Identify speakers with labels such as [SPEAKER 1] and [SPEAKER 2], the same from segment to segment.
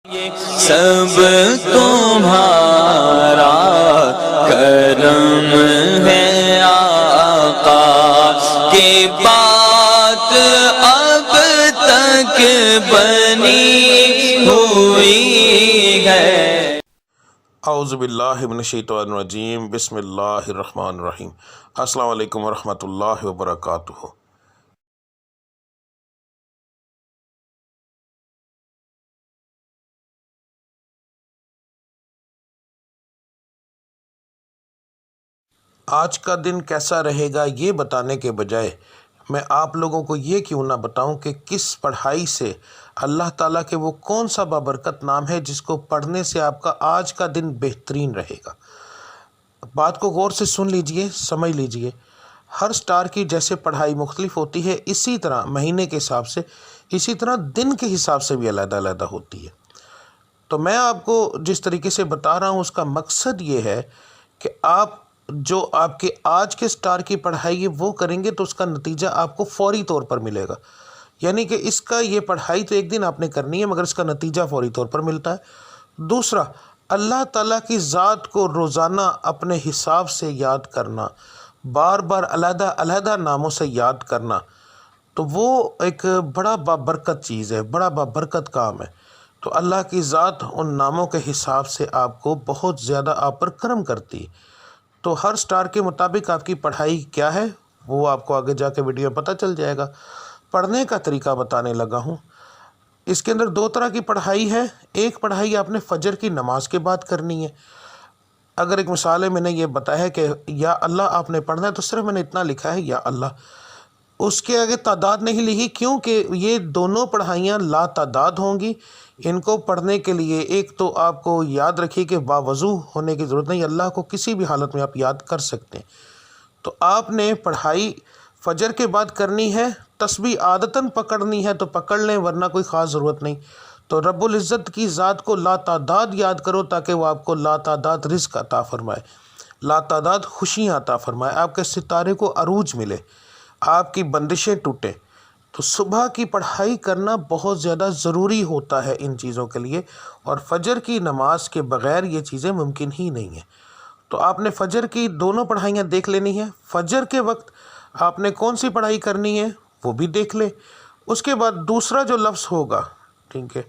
[SPEAKER 1] سب تمہارا کرم ہے آقا کی بات اب تک بنی ہوئی ہے۔
[SPEAKER 2] اعوذ باللہ من الشیطان الرجیم، بسم اللہ الرحمن الرحیم۔ السلام علیکم ورحمۃ اللہ وبرکاتہ۔ آج کا دن کیسا رہے گا یہ بتانے کے بجائے میں آپ لوگوں کو یہ کیوں نہ بتاؤں کہ کس پڑھائی سے اللہ تعالیٰ کے وہ کون سا بابرکت نام ہے جس کو پڑھنے سے آپ کا آج کا دن بہترین رہے گا۔ بات کو غور سے سن لیجئے، سمجھ لیجئے۔ ہر سٹار کی جیسے پڑھائی مختلف ہوتی ہے، اسی طرح مہینے کے حساب سے، اسی طرح دن کے حساب سے بھی علیحدہ علیحدہ ہوتی ہے۔ تو میں آپ کو جس طریقے سے بتا رہا ہوں اس کا مقصد یہ ہے کہ آپ جو آپ کے آج کے سٹار کی پڑھائی ہے وہ کریں گے تو اس کا نتیجہ آپ کو فوری طور پر ملے گا۔ یعنی کہ اس کا یہ پڑھائی تو ایک دن آپ نے کرنی ہے مگر اس کا نتیجہ فوری طور پر ملتا ہے۔ دوسرا، اللہ تعالیٰ کی ذات کو روزانہ اپنے حساب سے یاد کرنا، بار بار علیحدہ علیحدہ ناموں سے یاد کرنا، تو وہ ایک بڑا بابرکت چیز ہے، بڑا بابرکت کام ہے۔ تو اللہ کی ذات ان ناموں کے حساب سے آپ کو بہت زیادہ آپ پر کرم کرتی ہے۔ تو ہر سٹار کے مطابق آپ کی پڑھائی کیا ہے وہ آپ کو آگے جا کے ویڈیو میں پتہ چل جائے گا۔ پڑھنے کا طریقہ بتانے لگا ہوں۔ اس کے اندر دو طرح کی پڑھائی ہے۔ ایک پڑھائی آپ نے فجر کی نماز کے بعد کرنی ہے۔ اگر ایک مثال ہے، میں نے یہ بتایا ہے کہ یا اللہ آپ نے پڑھنا ہے تو صرف میں نے اتنا لکھا ہے یا اللہ، اس کے آگے تعداد نہیں لکھی کیونکہ یہ دونوں پڑھائیاں لا تعداد ہوں گی۔ ان کو پڑھنے کے لیے ایک تو آپ کو یاد رکھیے کہ باوضو ہونے کی ضرورت نہیں، اللہ کو کسی بھی حالت میں آپ یاد کر سکتے ہیں۔ تو آپ نے پڑھائی فجر کے بعد کرنی ہے، تسبیح عادتاً پکڑنی ہے تو پکڑ لیں ورنہ کوئی خاص ضرورت نہیں۔ تو رب العزت کی ذات کو لا تعداد یاد کرو تاکہ وہ آپ کو لا تعداد رزق عطا فرمائے، لا تعداد خوشیاں عطا فرمائے، آپ کے ستارے کو عروج ملے، آپ کی بندشیں ٹوٹیں۔ تو صبح کی پڑھائی کرنا بہت زیادہ ضروری ہوتا ہے ان چیزوں کے لیے، اور فجر کی نماز کے بغیر یہ چیزیں ممکن ہی نہیں ہیں۔ تو آپ نے فجر کی دونوں پڑھائیاں دیکھ لینی ہیں۔ فجر کے وقت آپ نے کون سی پڑھائی کرنی ہے وہ بھی دیکھ لیں۔ اس کے بعد دوسرا جو لفظ ہوگا، ٹھیک ہے،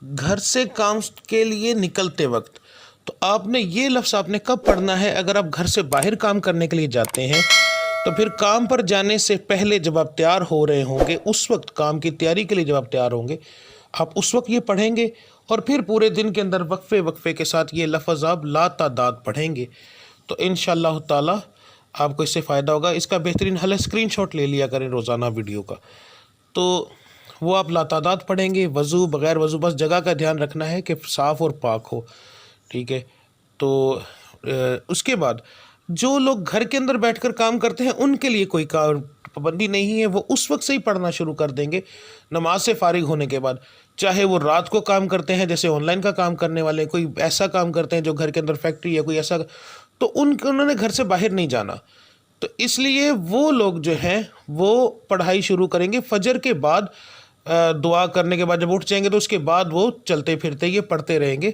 [SPEAKER 2] گھر سے کام کے لیے نکلتے وقت، تو آپ نے یہ لفظ آپ نے کب پڑھنا ہے؟ اگر آپ گھر سے باہر کام کرنے کے لیے جاتے ہیں تو پھر کام پر جانے سے پہلے جب آپ تیار ہو رہے ہوں گے، اس وقت کام کی تیاری کے لیے جب آپ تیار ہوں گے، آپ اس وقت یہ پڑھیں گے، اور پھر پورے دن کے اندر وقفے وقفے کے ساتھ یہ لفظ آپ لا تعداد پڑھیں گے۔ تو انشاءاللہ تعالی آپ کو اس سے فائدہ ہوگا۔ اس کا بہترین حل ہے اسکرین شاٹ لے لیا کریں روزانہ ویڈیو کا، تو وہ آپ لا تعداد پڑھیں گے، وضو بغیر وضو، بس جگہ کا دھیان رکھنا ہے کہ صاف اور پاک ہو، ٹھیک ہے۔ تو اس کے بعد جو لوگ گھر کے اندر بیٹھ کر کام کرتے ہیں ان کے لیے کوئی پابندی نہیں ہے، وہ اس وقت سے ہی پڑھنا شروع کر دیں گے نماز سے فارغ ہونے کے بعد، چاہے وہ رات کو کام کرتے ہیں جیسے آن لائن کا کام کرنے والے، کوئی ایسا کام کرتے ہیں جو گھر کے اندر فیکٹری ہے کوئی ایسا، تو انہوں نے گھر سے باہر نہیں جانا، تو اس لیے وہ لوگ جو ہیں وہ پڑھائی شروع کریں گے فجر کے بعد۔ دعا کرنے کے بعد جب اٹھ جائیں گے تو اس کے بعد وہ چلتے پھرتے یہ پڑھتے رہیں گے۔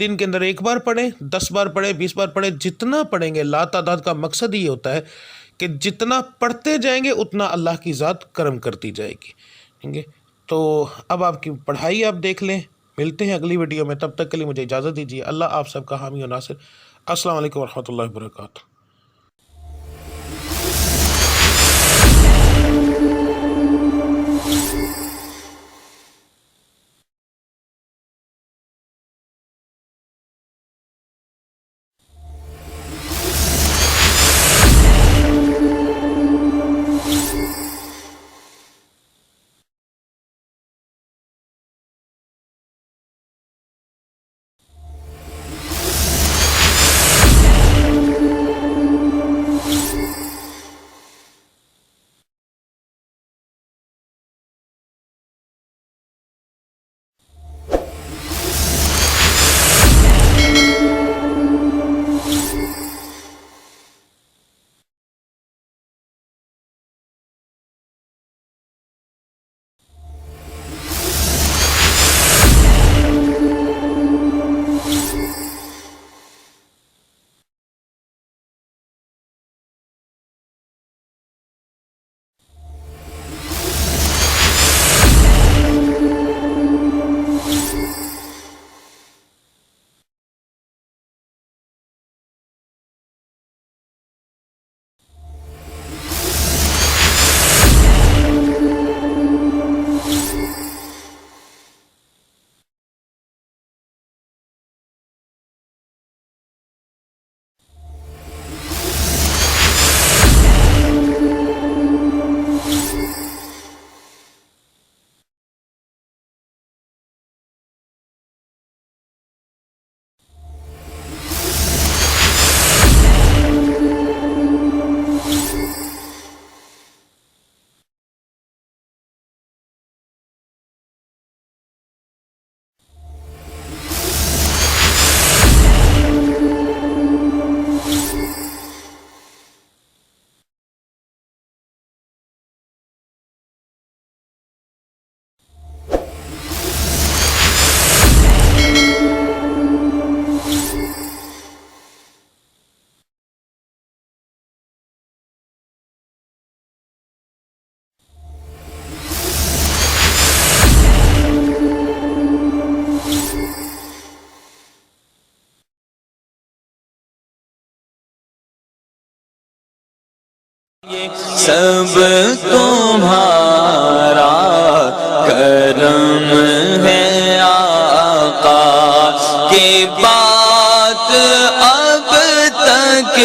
[SPEAKER 2] دن کے اندر ایک بار پڑھیں، 10 بار پڑھیں، 20 بار پڑھیں، جتنا پڑھیں گے۔ لا تعداد کا مقصد یہ ہوتا ہے کہ جتنا پڑھتے جائیں گے اتنا اللہ کی ذات کرم کرتی جائے گی، ٹھیک ہے۔ تو اب آپ کی پڑھائی آپ دیکھ لیں۔ ملتے ہیں اگلی ویڈیو میں، تب تک کے لیے مجھے اجازت دیجیے۔ اللہ آپ سب کا حامی و ناصر۔ السلام علیکم ورحمۃ اللہ وبرکاتہ۔
[SPEAKER 1] سب تمہارا کرم ہے آقا کی بات اب تک